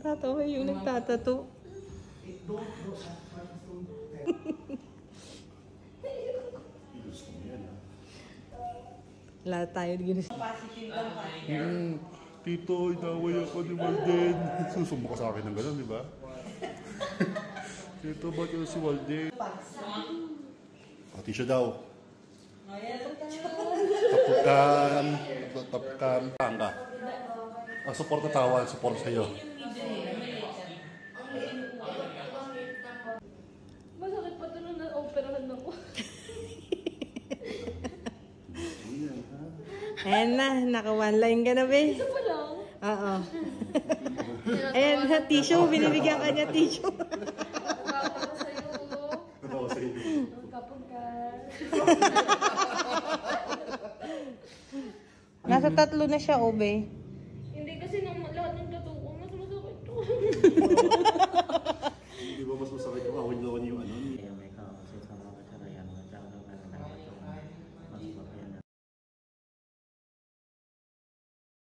Tatawa yung nagtatato. Lahat tayo ginis. Tito, inaway ako ni Walden. Susumbo ka sa akin ng gano'n, di ba? Tito, ba't yun si Walden? Pati siya daw. Tapukan. Tangga. Support na tawa, support sa'yo. Masakit pa ito nung na-operahan ako. Ayan na, naka-one line ka na, be. Isa pa lang. Oo. Ayan na, tissue. Binibigyan ka niya tissue. Kapag sa'yo. Natawa sa'yo. Kapag ka. Nasa 3 na siya, Obe. Hindi kasi lahat ng tattoo ko, mas masakit to.